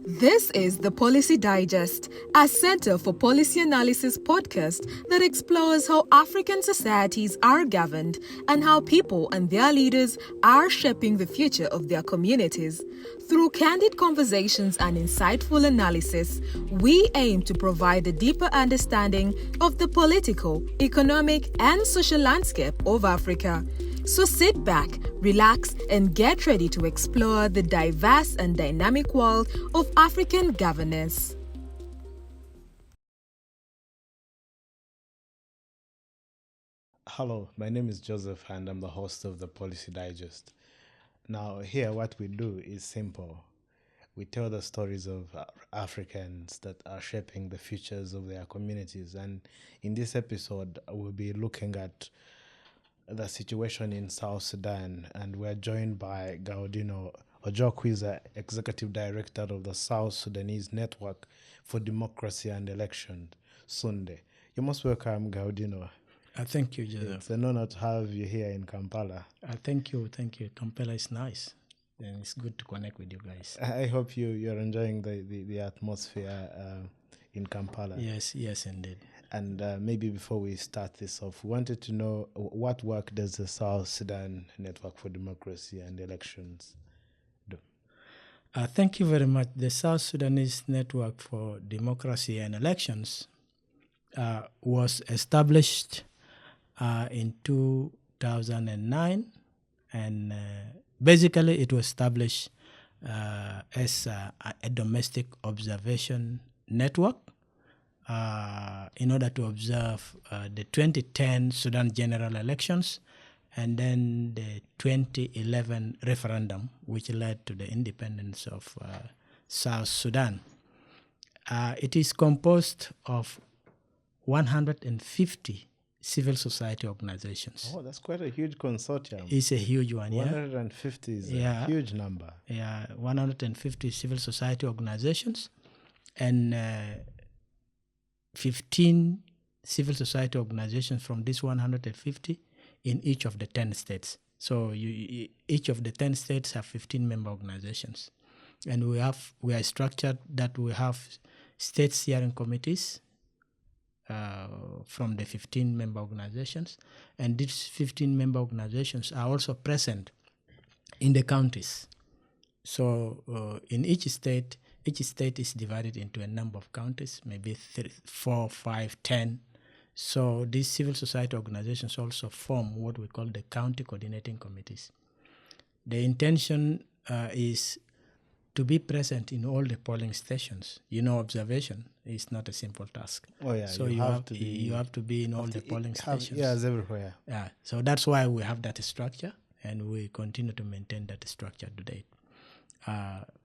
This is the Policy Digest, a Center for Policy Analysis podcast that explores how African societies are governed and how people and their leaders are shaping the future of their communities. Through candid conversations and insightful analysis, we aim to provide a deeper understanding of the political, economic, and social landscape of Africa. So sit back, relax, and get ready to explore the diverse and dynamic world of African governance. Hello, my name is Joseph and I'm the host of the Policy Digest. Now, here what we do is simple. We tell the stories of Africans that are shaping the futures of their communities. And in this episode, we'll be looking at the situation in South Sudan, and we're joined by Galdino Ojok, who is the Executive Director of the South Sudanese Network for Democracy and Elections, SSuNDE. You're most welcome, Galdino. Thank you, Joseph. It's an honor to have you here in Kampala. Thank you. Kampala is nice, and it's good to connect with you guys. I hope you're enjoying the atmosphere in Kampala. Yes, indeed. And maybe before we start this off, we wanted to know what work does the South Sudan Network for Democracy and Elections do? Thank you very much. The South Sudanese Network for Democracy and Elections was established in 2009, and basically it was established as a domestic observation network in order to observe the 2010 Sudan general elections and then the 2011 referendum, which led to the independence of South Sudan. It is composed of 150 civil society organizations. Oh, that's quite a huge consortium. It's a huge one, 150 is a huge number. Yeah, 150 civil society organizations and 15 civil society organizations from this 150 in each of the 10 states. So each of the 10 states have 15 member organizations. And we are structured that we have state steering committees from the 15 member organizations. And these 15 member organizations are also present in the counties. So in each state is divided into a number of counties, maybe 3, 4, 5, 10. So these civil society organizations also form what we call the county coordinating committees. The intention is to be present in all the polling stations. Observation is not a simple task. Oh yeah, so you have to be in all the polling stations. Yes, everywhere. Yeah, so that's why we have that structure, and we continue to maintain that structure to date.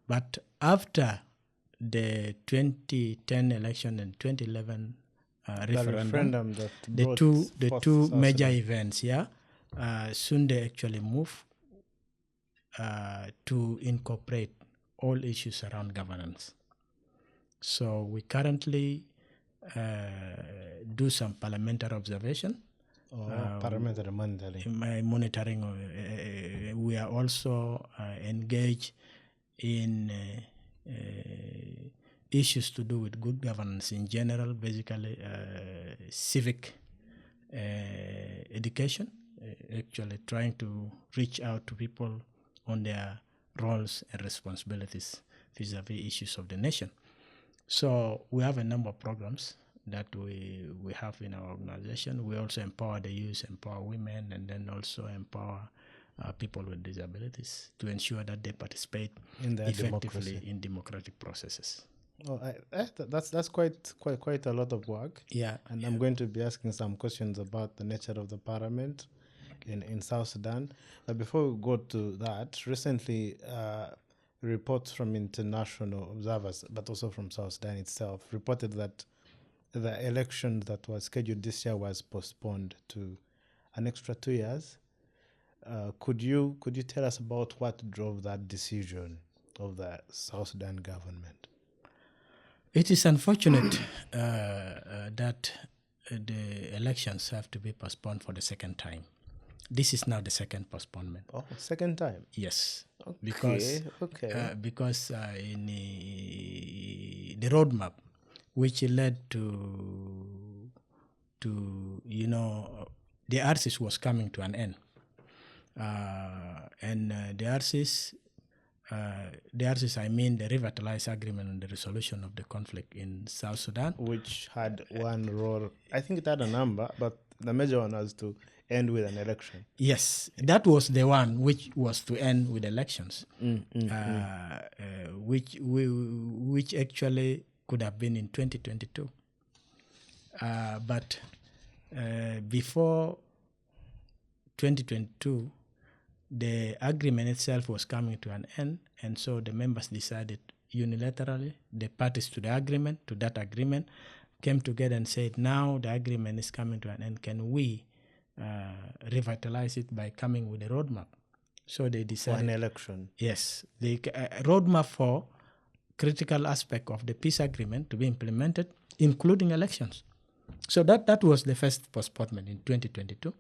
But after the 2010 election and 2011 referendum, the two major events, SSuNDE actually moved to incorporate all issues around governance. So we currently do some parliamentary observation. Parliamentary monitoring. We are also engaged in issues to do with good governance in general, basically civic education, actually trying to reach out to people on their roles and responsibilities vis-a-vis issues of the nation. So we have a number of programs that we have in our organization. We also empower the youth, empower women, and then also empower people with disabilities to ensure that they participate effectively in democratic processes. Oh, that's quite a lot of work. Yeah, and I'm going to be asking some questions about the nature of the parliament in South Sudan. But before we go to that, recently reports from international observers, but also from South Sudan itself, reported that the election that was scheduled this year was postponed to an extra 2 years. Could you tell us about what drove that decision of the South Sudan government? It is unfortunate that the elections have to be postponed for the second time. This is now the second postponement. Oh, second time? Yes. Okay. Because in the roadmap, which led to the RARCSS was coming to an end, and the RARCSS, I mean the Revitalized Agreement on the Resolution of the Conflict in South Sudan, which had one role. I think it had a number, but the major one was to end with an election. Yes, that was the one which was to end with elections, which actually could have been in 2022. But before 2022, the agreement itself was coming to an end, and so the members decided unilaterally, the parties to the agreement, to that agreement, came together and said, now the agreement is coming to an end, can we revitalize it by coming with a roadmap? So they decided... For an election. Yes, the roadmap for critical aspect of the peace agreement to be implemented, including elections. So that was the first postponement in 2022.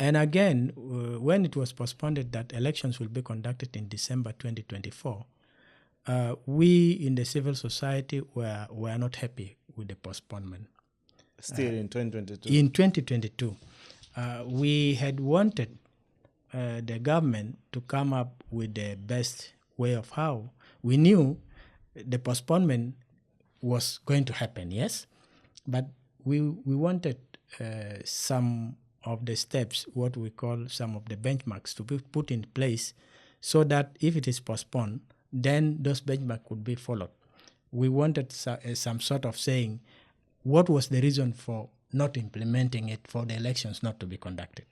And again, when it was postponed that elections will be conducted in December 2024, we in the civil society were not happy with the postponement. Still in 2022? In 2022. We had wanted the government to come up with the best way of how. We knew the postponement was going to happen, yes, but we wanted some of the steps, what we call some of the benchmarks, to be put in place so that if it is postponed, then those benchmarks could be followed. We wanted some sort of saying what was the reason for not implementing it, for the elections not to be conducted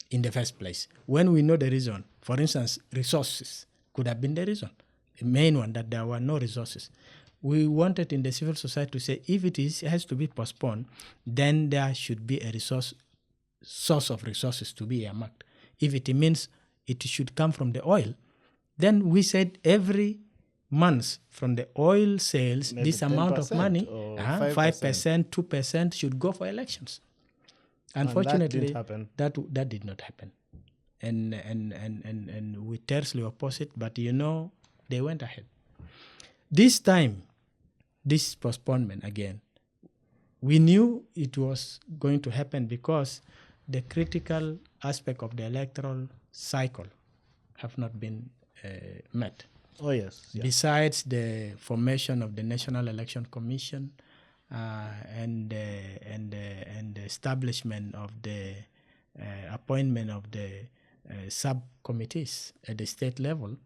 in the first place. When we know the reason, for instance, resources could have been the reason, the main one, that there were no resources. We wanted in the civil society to say if it has to be postponed, then there should be a source of resources to be earmarked. If it means it should come from the oil, then we said every month from the oil sales, maybe this amount of money, 5%, 2% should go for elections. Unfortunately, that did not happen. And we tersely oppose it, but they went ahead. This time, this postponement again, we knew it was going to happen because the critical aspect of the electoral cycle have not been met. Oh, yes. Yeah. Besides the formation of the National Election Commission and the establishment of the appointment of the subcommittees at the state level,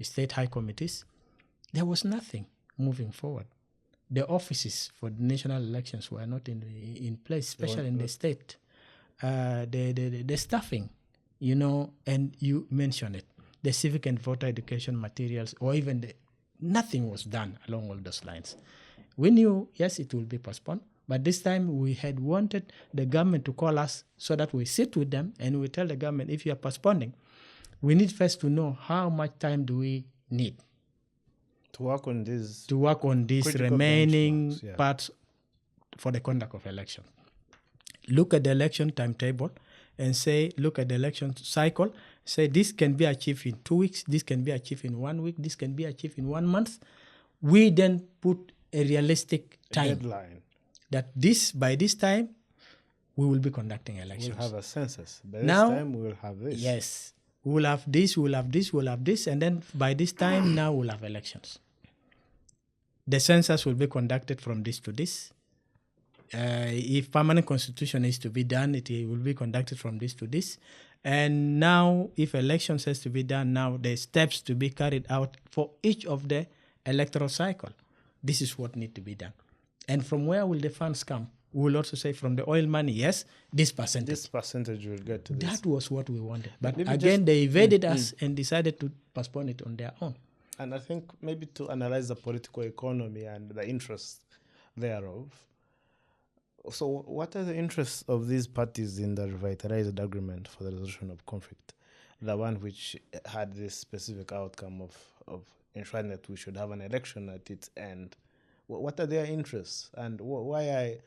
state high committees, there was nothing moving forward. The offices for the national elections were not in place, especially in the state. The staffing, and you mentioned it, the civic and voter education materials, or even nothing was done along all those lines. We knew, yes, it will be postponed, but this time we had wanted the government to call us so that we sit with them and we tell the government, if you are postponing, we need first to know how much time do we need to work on these remaining parts for the conduct of election. Look at the election timetable and say, look at the election cycle, say this can be achieved in 2 weeks, this can be achieved in 1 week, this can be achieved in 1 month. We then put a realistic time deadline that by this time we will be conducting elections. We'll have a census. By this time we will have this. Yes. We'll have this, we'll have this, we'll have this, and then by this time now we'll have elections. The census will be conducted from this to this. If permanent constitution is to be done, it will be conducted from this to this. And now, if elections has to be done, now the steps to be carried out for each of the electoral cycle. This is what need to be done. And from where will the funds come? We will also say from the oil money, yes, this percentage. This percentage will get to this. That was what we wanted. But again, they evaded us and decided to postpone it on their own. And I think maybe to analyze the political economy and the interests thereof. So what are the interests of these parties in the Revitalized Agreement for the Resolution of Conflict? The one which had this specific outcome of ensuring that we should have an election at its end. What are their interests? And why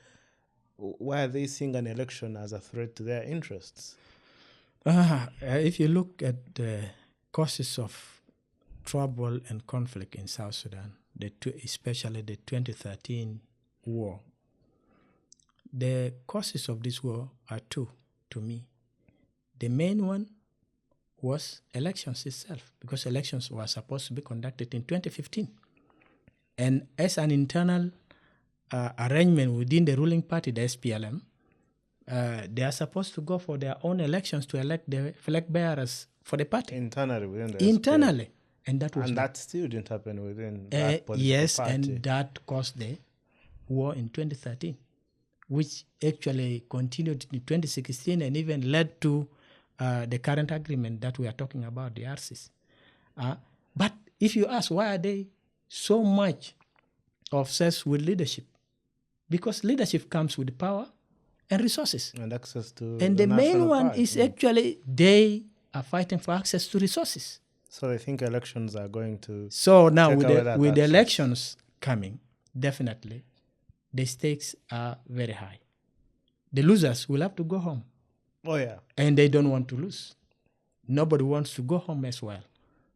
are they seeing an election as a threat to their interests? If you look at the causes of trouble and conflict in South Sudan, especially the 2013 war. The causes of this war are two to me. The main one was elections itself, because elections were supposed to be conducted in 2015. And as an internal arrangement within the ruling party, the SPLM, they are supposed to go for their own elections to elect the flag bearers for the party. Internally within the Internally. SPLM. And that still didn't happen within that political yes, party. and that caused the war in 2013, which actually continued in 2016 and even led to the current agreement that we are talking about, the RARCSS. But if you ask, why are they so much obsessed with leadership? Because leadership comes with power and resources. And access to And the main one is actually they are fighting for access to resources. So they think elections are going to... So now with the elections coming, definitely, the stakes are very high. The losers will have to go home. Oh, yeah. And they don't want to lose. Nobody wants to go home as well.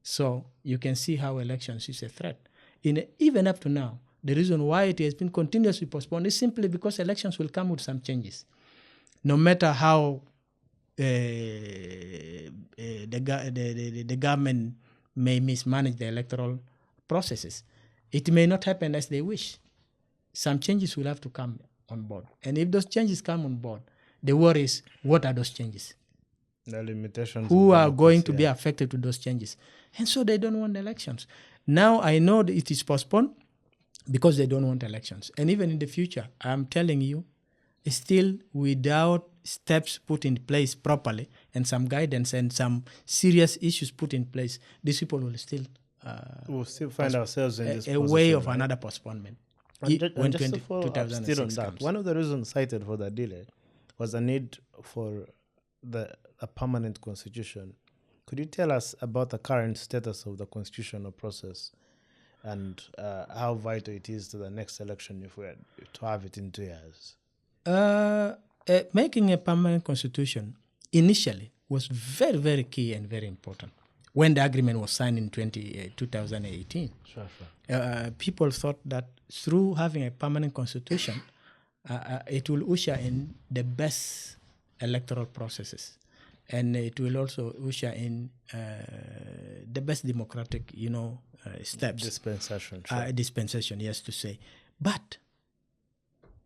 So you can see how elections is a threat. Even up to now, the reason why it has been continuously postponed is simply because elections will come with some changes. No matter how the government may mismanage the electoral processes, it may not happen as they wish. Some changes will have to come on board. And if those changes come on board, the worry is, what are those changes? The limitations. Who are going to be affected with those changes? And so they don't want elections. Now I know that it is postponed because they don't want elections. And even in the future, I'm telling you, still without steps put in place properly and some guidance and some serious issues put in place, these people will still... we'll still find ourselves in this a way of another postponement. And just to follow up still on that, one of the reasons cited for the delay was the need for a permanent constitution. Could you tell us about the current status of the constitutional process and how vital it is to the next election if we are to have it in 2 years? Making a permanent constitution initially was very, very key and very important. When the agreement was signed in 2018, people thought that through having a permanent constitution, it will usher in the best electoral processes, and it will also usher in the best democratic, steps. Dispensation. Dispensation, yes, to say. But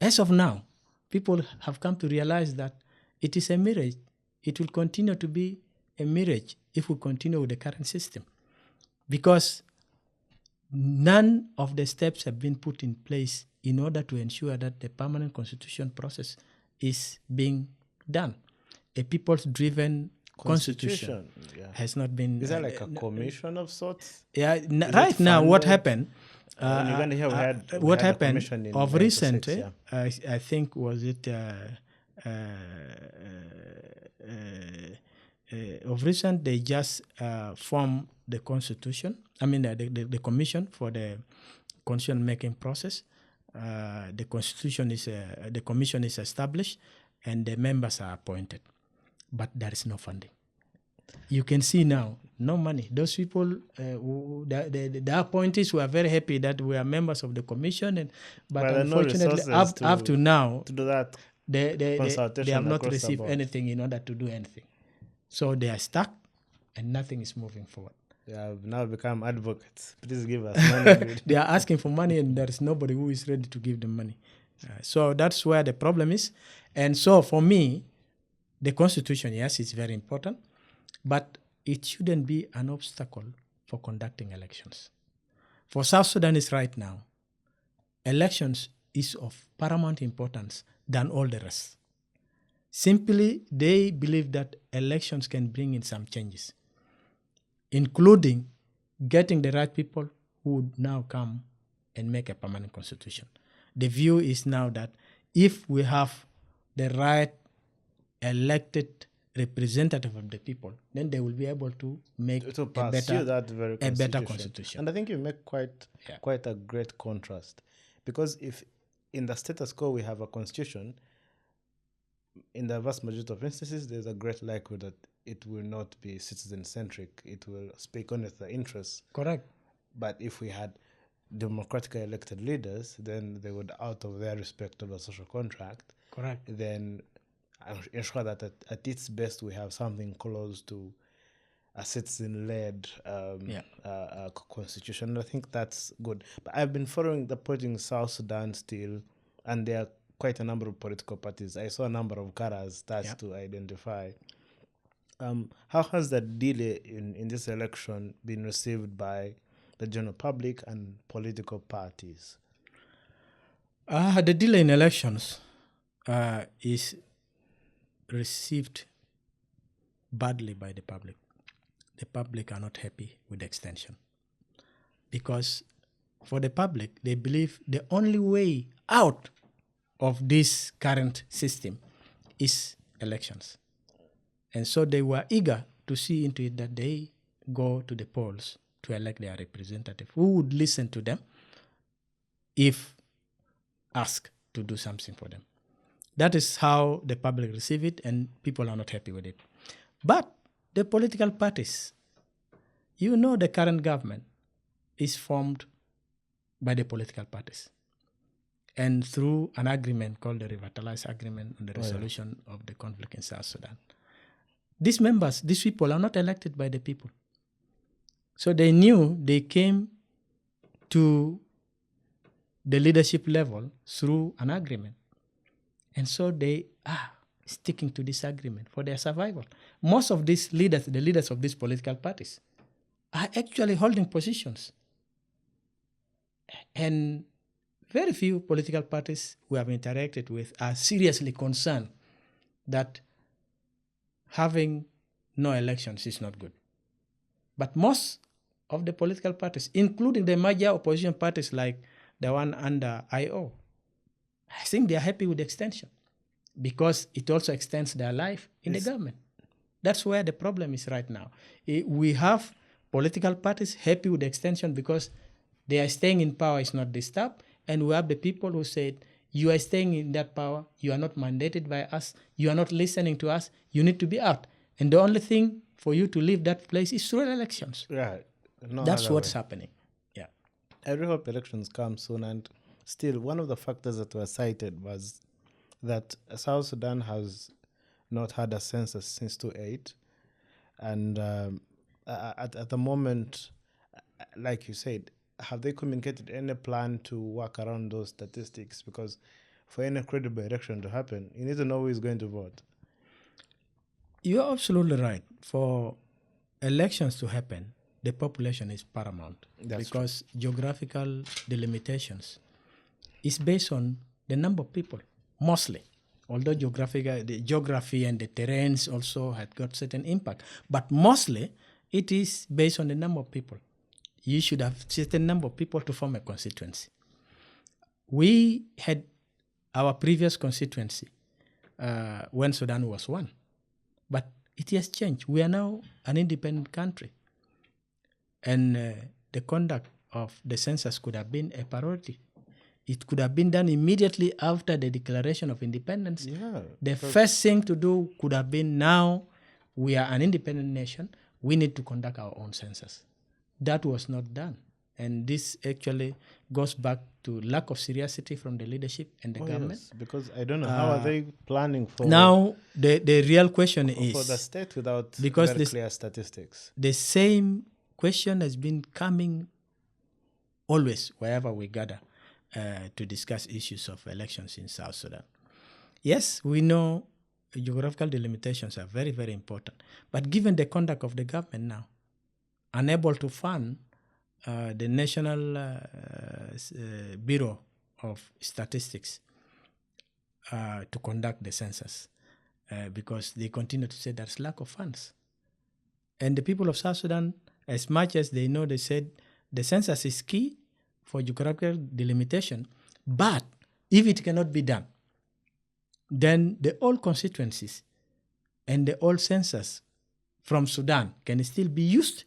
as of now, people have come to realize that it is a mirage. It will continue to be a mirage if we continue with the current system, because none of the steps have been put in place in order to ensure that the permanent constitution process is being done. A people's-driven constitution has not been... Is that like a commission of sorts? Yeah. Right now, what happened... what happened of recent, I think, was it... of recent, they just formed the constitution. I mean, the commission for the constitution-making process. The commission is established, and the members are appointed, but there is no funding. You can see now, no money. Those people, the appointees were very happy that we are members of the commission, but unfortunately, up to now, to do that, they have not received anything in order to do anything. So they are stuck, and nothing is moving forward. They have now become advocates. Please give us money. They are asking for money, and there is nobody who is ready to give them money. So that's where the problem is. And so for me, the constitution, yes, is very important, but it shouldn't be an obstacle for conducting elections. For South Sudanese right now, elections is of paramount importance than all the rest. Simply, they believe that elections can bring in some changes, including getting the right people who would now come and make a permanent constitution. The view is now that if we have the right elected representative of the people, then they will be able to make a better constitution. And I think you make quite a great contrast, because if in the status quo we have a constitution, in the vast majority of instances, there's a great likelihood that it will not be citizen-centric. It will speak only to the interests. Correct. But if we had democratically elected leaders, then they would, out of their respect of a social contract, Correct. then ensure that at its best we have something close to a citizen-led constitution. I think that's good. But I've been following the point in South Sudan still, and there are quite a number of political parties. I saw a number of colors that's to identify. How has the delay in this election been received by the general public and political parties? The delay in elections is received badly by the public. The public are not happy with the extension because for the public, they believe the only way out of this current system is elections. And so they were eager to see into it that they go to the polls to elect their representative who would listen to them if asked to do something for them. That is how the public receive it, and people are not happy with it. But the political parties, the current government is formed by the political parties. And through an agreement called the Revitalized Agreement on the resolution of the conflict in South Sudan. These people are not elected by the people. So they knew they came to the leadership level through an agreement. And so they are sticking to this agreement for their survival. Most of these leaders, the leaders of these political parties, are actually holding positions. And very few political parties we have interacted with are seriously concerned that having no elections is not good. But most of the political parties, including the major opposition parties like the one under IO, I think they are happy with the extension because it also extends their life in the government. That's where the problem is right now. We have political parties happy with the extension because they are staying in power is not disturbed, and we have the people who said, you are staying in that power, you are not mandated by us, you are not listening to us, you need to be out. And the only thing for you to leave that place is through elections. Right. No, that's what's happening. Yeah. I really hope elections come soon. And still, one of the factors that were cited was that South Sudan has not had a census since 2008. And at the moment, like you said, have they communicated any plan to work around those statistics? Because for any credible election to happen, you need to know who is going to vote. You're absolutely right. For elections to happen, the population is paramount. Because geographical delimitations is based on the number of people, mostly. Although the geography and the terrains also had got certain impact. But mostly, it is based on the number of people. You should have certain number of people to form a constituency. We had our previous constituency when Sudan was one. But it has changed. We are now an independent country. And the conduct of the census could have been a priority. It could have been done immediately after the declaration of independence. Yeah, the first thing to do could have been, now we are an independent nation, we need to conduct our own census. That was not done. And this actually goes back to lack of seriousness from the leadership and the government. Yes, because I don't know, how are they planning for... Now, the real question is... For the state without because very clear statistics. The same question has been coming always wherever we gather to discuss issues of elections in South Sudan. Yes, we know geographical delimitations are very, very important. But given the conduct of the government now, unable to fund the National Bureau of Statistics to conduct the census because they continue to say there's lack of funds. And the people of South Sudan, as much as they know, they said the census is key for geographical delimitation, but if it cannot be done, then the old constituencies and the old census from Sudan can still be used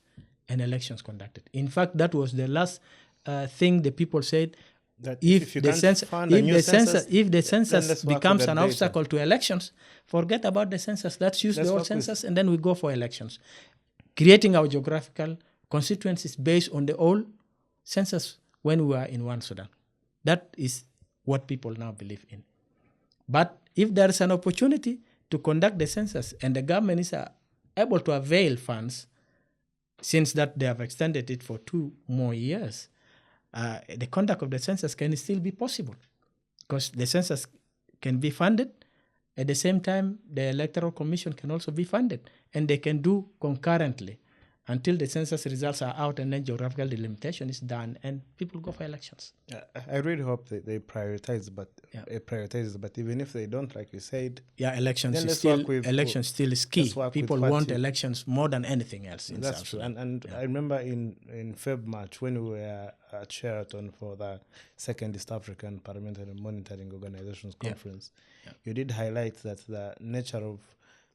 and elections conducted. In fact, that was the last thing the people said. That if the census becomes an obstacle to elections, forget about the census. Let's use the old census and then we go for elections. Creating our geographical constituencies based on the old census when we are in one Sudan. That is what people now believe in. But if there is an opportunity to conduct the census and the government is able to avail funds, since that they have extended it for 2 more years, the conduct of the census can still be possible, because the census can be funded. At the same time, the Electoral Commission can also be funded, and they can do concurrently until the census results are out and then geographical delimitation is done and people go for elections. I really hope they prioritize, but even if they don't, like you said, elections still is key. People want elections more than anything else in South Sudan. And I remember in Feb, March, when we were at Sheraton for the second East African Parliamentary Monitoring Organizations Conference, you did highlight that the nature of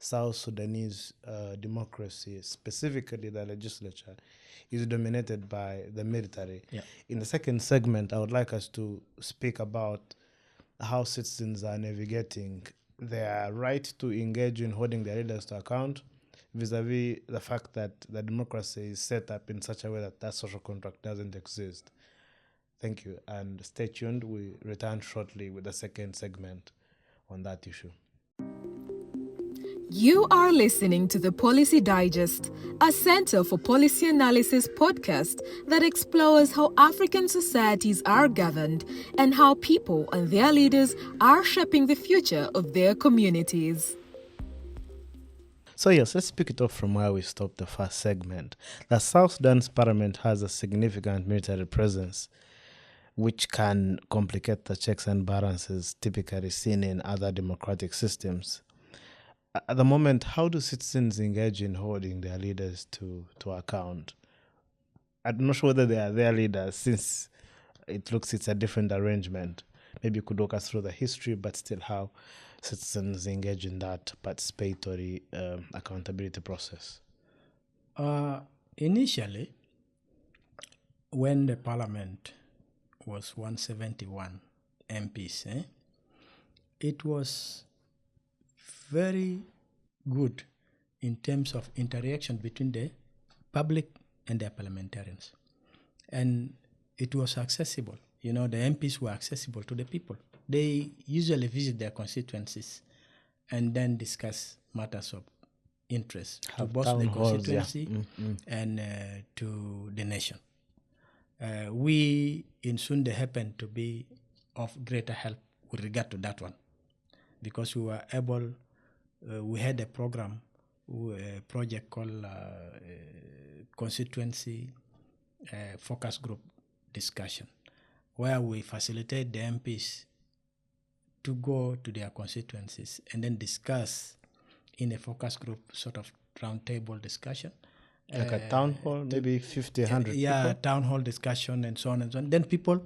South Sudanese democracy, specifically the legislature, is dominated by the military. In the second segment, I would like us to speak about how citizens are navigating their right to engage in holding their leaders to account vis-a-vis the fact that the democracy is set up in such a way that social contract doesn't exist. Thank you, and stay tuned. We return shortly with the second segment on that issue. You are listening to the Policy Digest, a Center for Policy Analysis podcast that explores how African societies are governed and how people and their leaders are shaping the future of their communities. So yes, let's pick it up from where we stopped the first segment. The South Sudan's parliament has a significant military presence, which can complicate the checks and balances typically seen in other democratic systems. At the moment, how do citizens engage in holding their leaders to account? I'm not sure whether they are their leaders, since it looks it's a different arrangement. Maybe you could walk us through the history, but still how citizens engage in that participatory accountability process. Initially, when the parliament was 171 MPs, it was very good in terms of interaction between the public and their parliamentarians. And it was accessible. The MPs were accessible to the people. They usually visit their constituencies and then discuss matters of interest to both the constituency and to the nation. We in SSuNDE happen to be of greater help with regard to that one, because we were able, we had a project called Constituency Focus Group Discussion, where we facilitate the MPs to go to their constituencies and then discuss in a focus group sort of roundtable discussion. Like a town hall, maybe 50, 100 people? Town hall discussion and so on and so on. Then people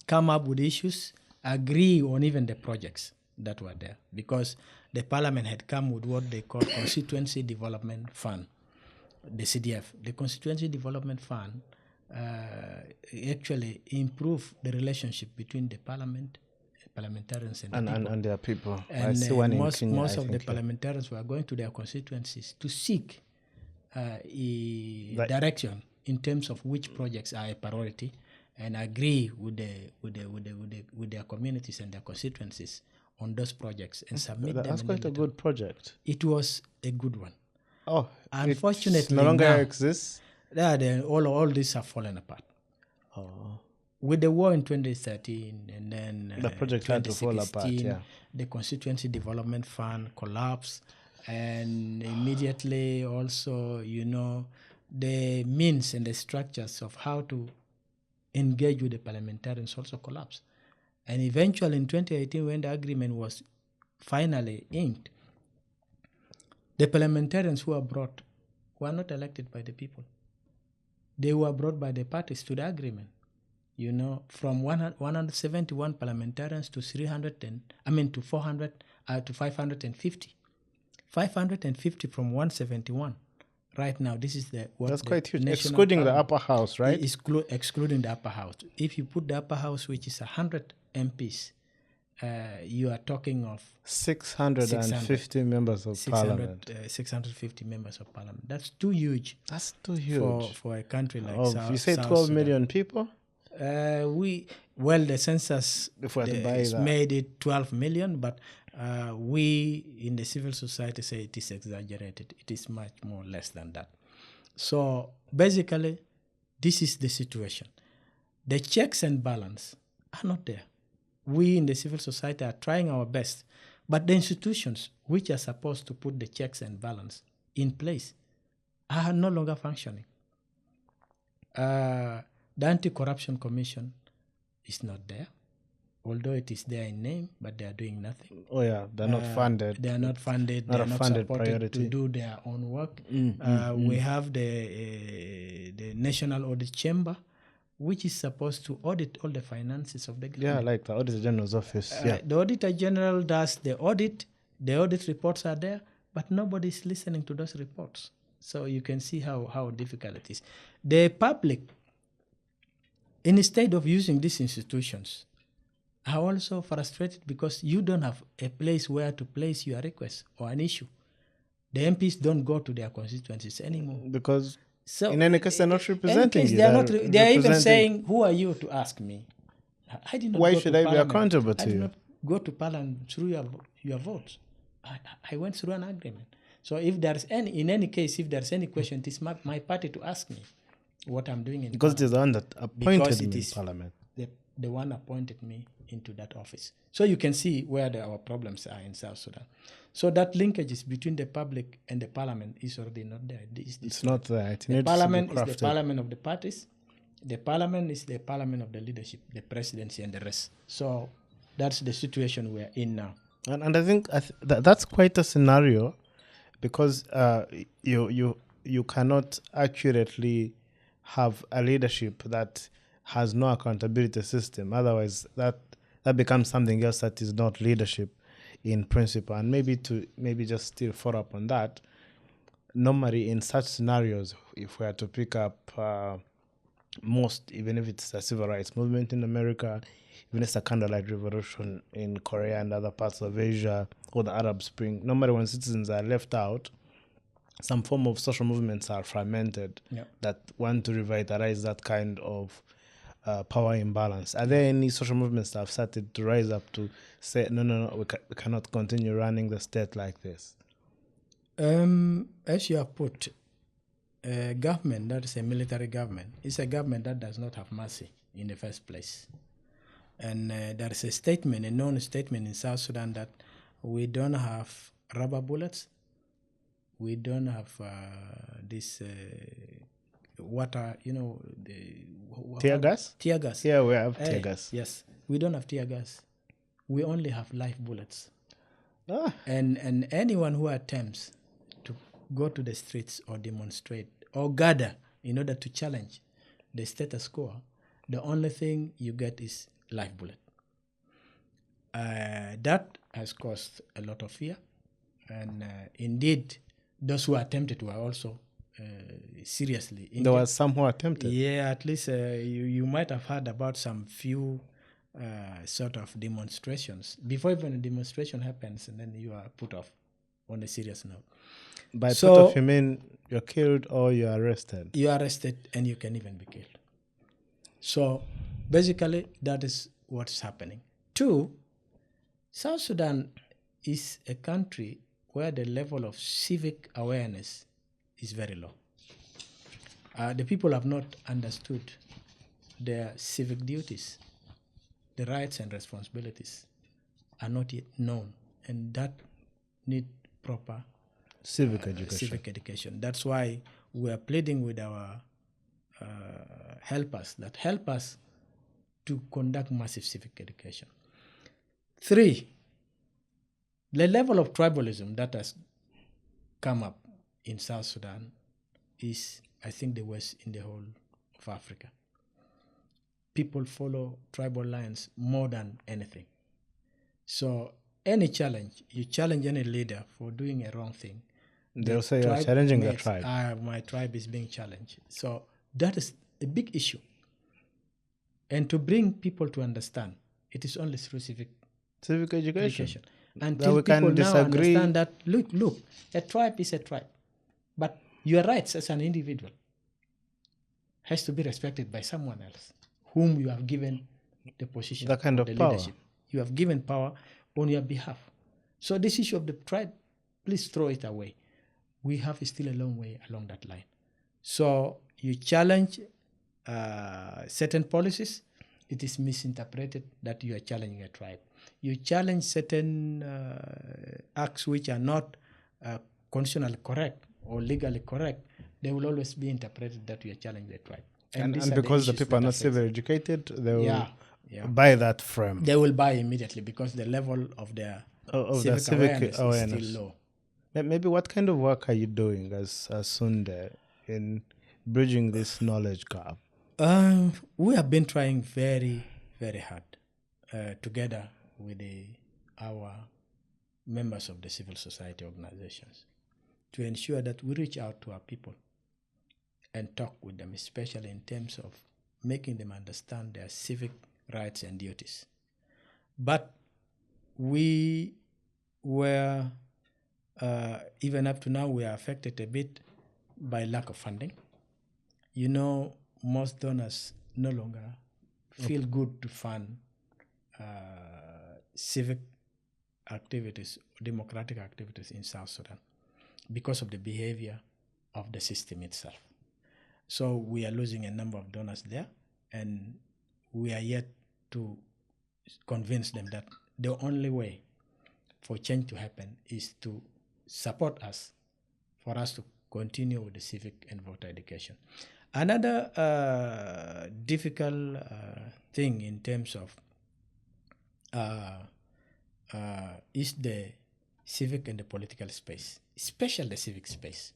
come up with issues, agree on even the projects that were there, because the parliament had come with what they call Constituency Development Fund, the CDF. The Constituency Development Fund actually improved the relationship between the parliament, parliamentarians and their people. And most of the parliamentarians were going to their constituencies to seek direction in terms of which projects are a priority, and agree with their communities and their constituencies on those projects and submit them. That's quite a good project. It was a good one. Oh, unfortunately, no longer exists. All these have fallen apart. Oh. With the war in 2013, and then the project had to fall apart. The Constituency Development Fund collapsed, and immediately also, the means and the structures of how to engage with the parliamentarians also collapsed. And eventually in 2018, when the agreement was finally inked, the parliamentarians who were brought were not elected by the people. They were brought by the parties to the agreement. From 171 parliamentarians to 400, to 550. 550 from 171. Right now, this is that's quite huge, excluding the upper house, right? Excluding the upper house. If you put the upper house, which is 100 MPs, you are talking of 650 members of parliament. 650 members of parliament. That's too huge. That's too huge for a country like South. You say 12 million people? The census made it 12 million, but we in the civil society say it is exaggerated. It is much more less than that. So basically, this is the situation. The checks and balance are not there. We in the civil society are trying our best, but the institutions which are supposed to put the checks and balance in place are no longer functioning. The Anti-Corruption Commission is not there, although it is there in name, but they are doing nothing. Oh yeah, they're not funded. They are not funded. They are not supported to do their own work. We have the National Audit Chamber, which is supposed to audit all the finances of the government. Yeah, like the Auditor General's office. The Auditor General does the audit. The audit reports are there, but nobody is listening to those reports. So you can see how difficult it is. The public, instead of using these institutions, are also frustrated because you don't have a place where to place your request or an issue. The MPs don't go to their constituencies anymore. Because in any case, they're not representing you. They are even saying, who are you to ask me? I did not Why go should to I Parliament. be accountable to I did you? not go to Parliament through your votes. I went through an agreement. So if there's in any case, if there's any question, it is my party to ask me what I'm doing in because Parliament. it is the one that appointed me in Parliament. The one appointed me into that office. So you can see where our problems are in South Sudan. So that linkages between the public and the Parliament is already not there. It's not there. The Parliament is the Parliament of the parties. The Parliament is the Parliament of the leadership, the presidency and the rest. So that's the situation we're in now. And I think that's quite a scenario, because you cannot accurately have a leadership that has no accountability system. Otherwise, that becomes something else that is not leadership in principle. And maybe just still follow up on that. Normally, in such scenarios, if we are to pick up even if it's a civil rights movement in America, even if it's a candlelight revolution in Korea and other parts of Asia, or the Arab Spring, normally when citizens are left out, some form of social movements are fragmented that want to revitalize that kind of power imbalance. Are there any social movements that have started to rise up to say, no, we cannot continue running the state like this? As you have put, a government that is a military government is a government that does not have mercy in the first place. And there is a known statement in South Sudan that we don't have rubber bullets, we don't have this water, tear gas? Tear gas. Yeah, we have tear gas. Yes, we don't have tear gas. We only have live bullets. And anyone who attempts to go to the streets or demonstrate or gather in order to challenge the status quo, the only thing you get is live bullet. That has caused a lot of fear. And indeed, those who attempted were also seriously injured. There were some who attempted. Yeah, at least you might have heard about some few sort of demonstrations. Before even a demonstration happens, and then you are put off on a serious note. By put off, you mean you're killed or you're arrested? You are arrested and you can even be killed. So basically, that is what's happening. 2, South Sudan is a country where the level of civic awareness is very low. The people have not understood their civic duties. The rights and responsibilities are not yet known, and that need proper civic education. That's why we are pleading with our helpers that help us to conduct massive civic education. 3, the level of tribalism that has come up in South Sudan is, I think, the worst in the whole of Africa. People follow tribal lines more than anything. So any challenge, you challenge any leader for doing a wrong thing, they'll say you're challenging the tribe. My tribe is being challenged. So that is a big issue. And to bring people to understand, it is only through civic education. Until we people can disagree. now understand that, look, a tribe is a tribe. But your rights as an individual has to be respected by someone else whom you have given the position, that kind of the power. leadership. You have given power on your behalf. So this issue of the tribe, please throw it away. We have still a long way along that line. So you challenge certain policies, it is misinterpreted that you are challenging a tribe. You challenge certain acts which are not constitutionally correct or legally correct, they will always be interpreted that you are challenging the tribe. And because the people are not civil educated, they will buy that frame. They will buy immediately because the level of their civic awareness is still low. Maybe what kind of work are you doing as SSuNDE in bridging this knowledge gap? We have been trying very, very hard together with our members of the civil society organizations to ensure that we reach out to our people and talk with them, especially in terms of making them understand their civic rights and duties. But we were, even up to now, we are affected a bit by lack of funding. You know, most donors no longer feel good to fund civic activities, democratic activities in South Sudan because of the behavior of the system itself. So we are losing a number of donors there, and we are yet to convince them that the only way for change to happen is to support us, for us to continue with the civic and voter education. Another difficult thing in terms of is the civic and the political space, especially the civic space.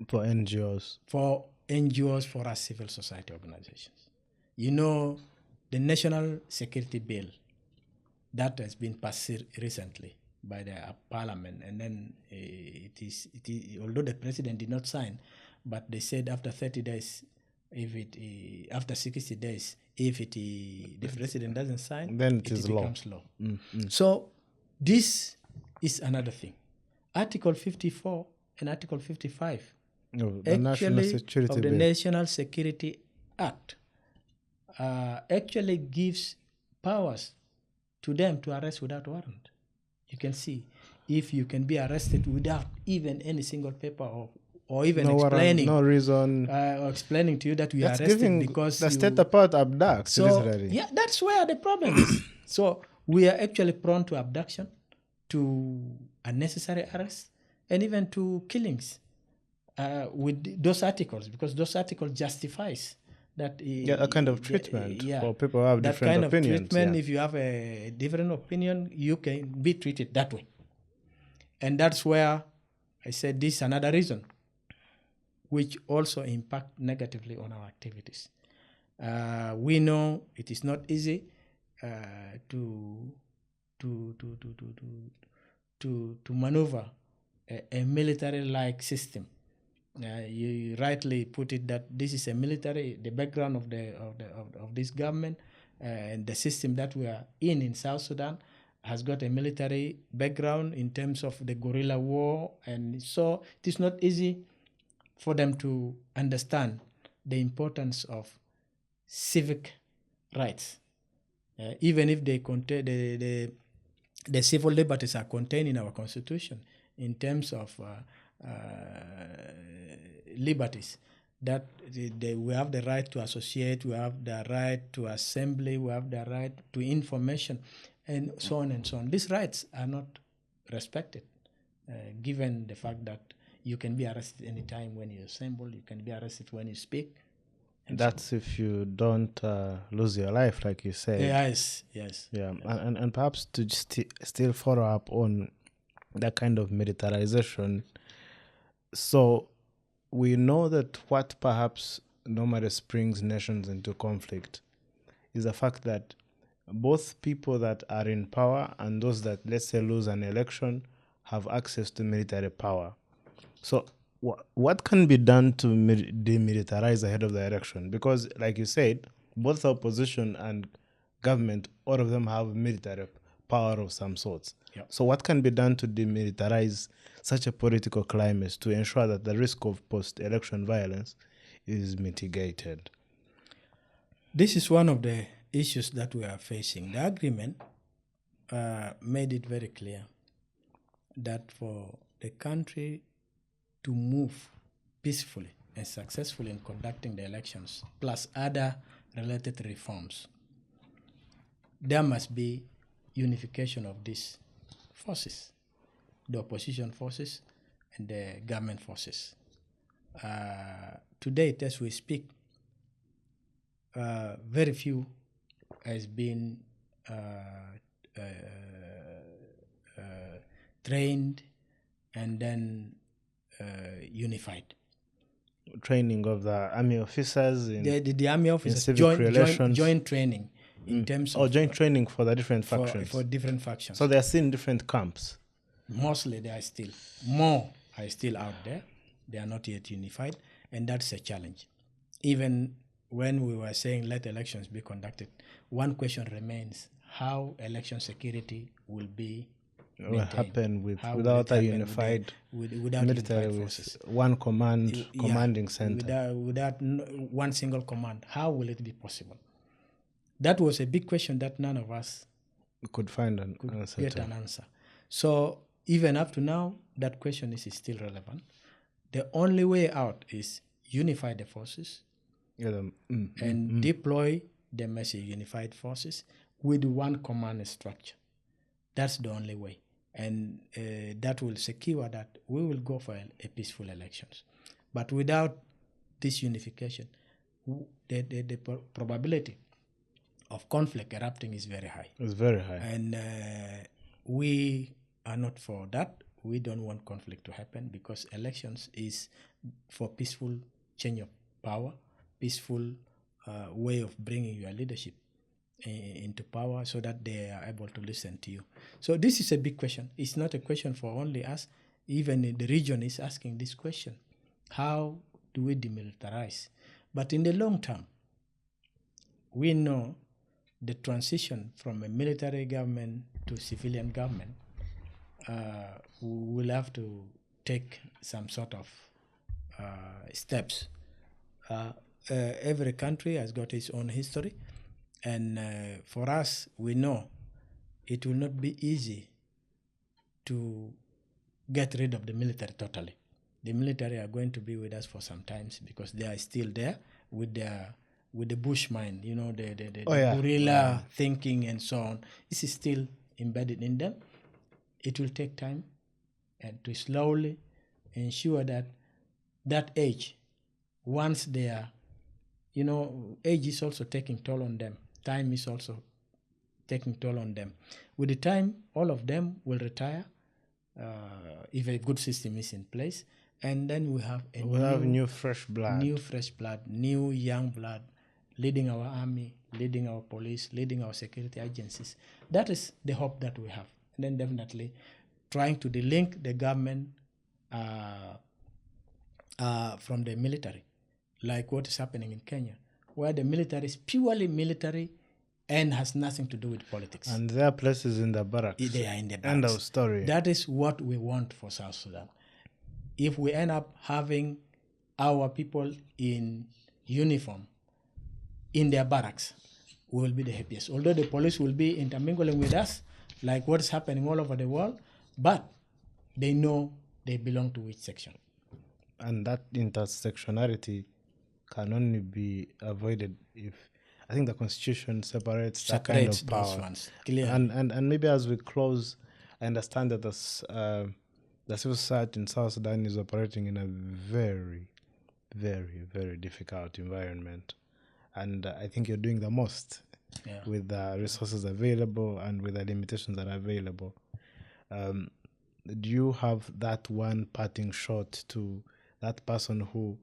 For NGOs. For NGOs, for us civil society organizations. You know, the National Security Bill that has been passed recently by the Parliament, and then it is although the President did not sign, but they said after 30 days, after 60 days, if the President doesn't sign, then it becomes law. Mm-hmm. So this is another thing. Article 54 and Article 55 the National Security the Bill. National Security Act actually gives powers to them to arrest without warrant. You can see if you can be arrested without even any single paper or even explaining no reason or explaining to you that we are that's arrested giving because the state apart abducts. So yeah, that's where the problem is. So we are actually prone to abduction, to unnecessary arrests, and even to killings with those articles, because those articles justifies that a kind of treatment for people who have different opinions. That kind of treatment, if you have a different opinion, you can be treated that way. And that's where I said this is another reason which also impact negatively on our activities. We know it is not easy to maneuver a military-like system. You rightly put it that this is a military, the background of this government and the system that we are in South Sudan has got a military background in terms of the guerrilla war, and so it is not easy for them to understand the importance of civic rights, even if they contain the civil liberties are contained in our constitution in terms of liberties, that we have the right to associate, we have the right to assembly, we have the right to information, and so on and so on. These rights are not respected, given the fact that you can be arrested anytime when you assemble, you can be arrested when you speak. That's so if you don't lose your life, like you said. Yes. Yeah, yes. And perhaps to still follow up on that kind of militarization. So we know that what perhaps normally springs nations into conflict is the fact that both people that are in power and those that, let's say, lose an election have access to military power. So what can be done to demilitarize ahead of the election? Because, like you said, both the opposition and government, all of them have military power of some sorts. Yep. So what can be done to demilitarize such a political climate to ensure that the risk of post-election violence is mitigated? This is one of the issues that we are facing. The agreement made it very clear that for the country to move peacefully and successfully in conducting the elections, plus other related reforms, there must be unification of these forces, the opposition forces and the government forces. To date, as we speak, very few has been trained and then unified. Training of the army officers in The army officers joint training in terms of joint training for the different factions. For different factions. So they are still in different camps. Mostly they are still. More are still out there. They are not yet unified, and that's a challenge. Even when we were saying let elections be conducted, one question remains: how election security will be maintained? What happen without a unified without military unified with forces? one commanding center? Without one single command, how will it be possible? That was a big question that none of us could find an answer get to. an answer. So even up to now, that question is still relevant. The only way out is unify the forces and deploy them as a unified forces with one command structure. That's the only way. And that will secure that we will go for a peaceful elections. But without this unification, the probability of conflict erupting is very high. It's very high. And we are not for that. We don't want conflict to happen because elections is for peaceful change of power, peaceful way of bringing your leadership into power so that they are able to listen to you. So this is a big question. It's not a question for only us. Even the region is asking this question. How do we demilitarize? But in the long term, we know the transition from a military government to civilian government will have to take some sort of steps. Every country has got its own history, and for us, we know it will not be easy to get rid of the military totally. The military are going to be with us for some times because they are still there with the bush mind, the guerrilla thinking and so on. This is still embedded in them. It will take time and to slowly ensure that age, once they are, age is also taking toll on them. Time is also taking toll on them. With the time, all of them will retire if a good system is in place. And then we have new fresh blood. New young blood leading our army, leading our police, leading our security agencies. That is the hope that we have. And then definitely trying to delink the government from the military, like what is happening in Kenya, where the military is purely military and has nothing to do with politics. And there are places in the barracks. They are in the barracks. End of story. That is what we want for South Sudan. If we end up having our people in uniform in their barracks, we will be the happiest. Although the police will be intermingling with us, like what is happening all over the world, but they know they belong to which section. And that intersectionality can only be avoided if, I think, the Constitution separates that kind of power. Those ones, clearly. And maybe as we close, I understand that the civil society in South Sudan is operating in a very, very, very difficult environment. And I think you're doing the most with the resources available and with the limitations that are available. Do you have that one parting shot to that person who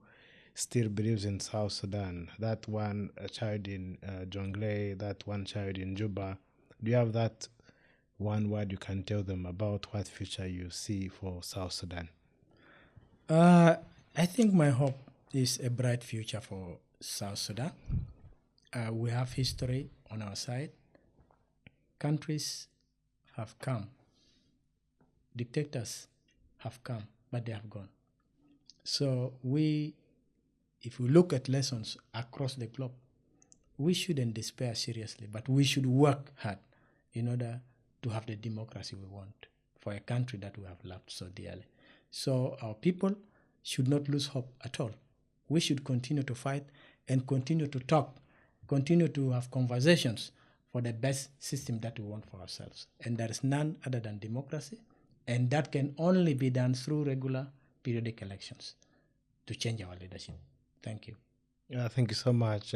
still believes in South Sudan, that one child in Jonglei, that one child in Juba? Do you have that one word you can tell them about what future you see for South Sudan? I think my hope is a bright future for South Sudan. We have history on our side. Countries have come. Dictators have come, but they have gone. So if we look at lessons across the globe, we shouldn't despair seriously, but we should work hard in order to have the democracy we want for a country that we have loved so dearly. So our people should not lose hope at all. We should continue to fight and continue to talk, continue to have conversations for the best system that we want for ourselves. And there is none other than democracy, and that can only be done through regular periodic elections to change our leadership. Thank you. Thank you so much,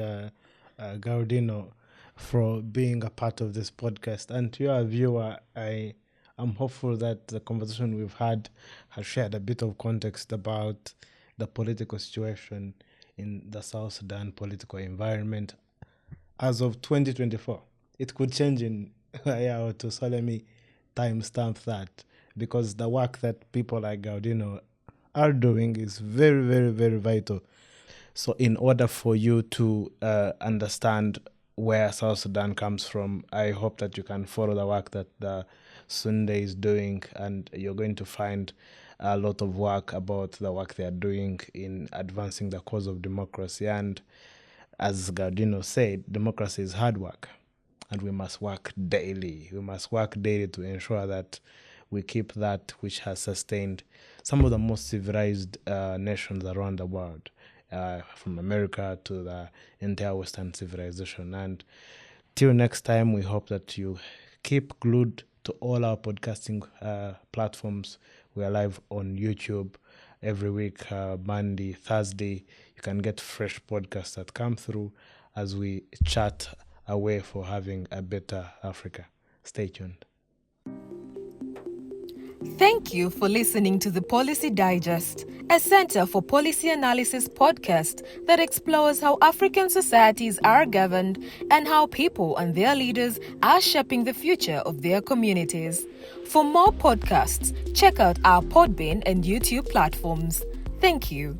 Galdino, for being a part of this podcast. And to your viewer, I'm hopeful that the conversation we've had has shared a bit of context about the political situation in the South Sudan political environment as of 2024. It could change in a year or two, so let me timestamp that, because the work that people like Galdino are doing is very, very, very vital. So in order for you to understand where South Sudan comes from, I hope that you can follow the work that the SSuNDE is doing, and you're going to find a lot of work about the work they are doing in advancing the cause of democracy. And as Galdino said, democracy is hard work, and we must work daily. We must work daily to ensure that we keep that which has sustained some of the most civilized nations around the world, from America to the entire Western civilization. And till next time, we hope that you keep glued to all our podcasting platforms. We are live on YouTube every week, Monday, Thursday. You can get fresh podcasts that come through as we chat a way for having a better Africa. Stay tuned. Thank you for listening to the Policy Digest, a Center for Policy Analysis podcast that explores how African societies are governed and how people and their leaders are shaping the future of their communities. For more podcasts, check out our Podbean and YouTube platforms. Thank you.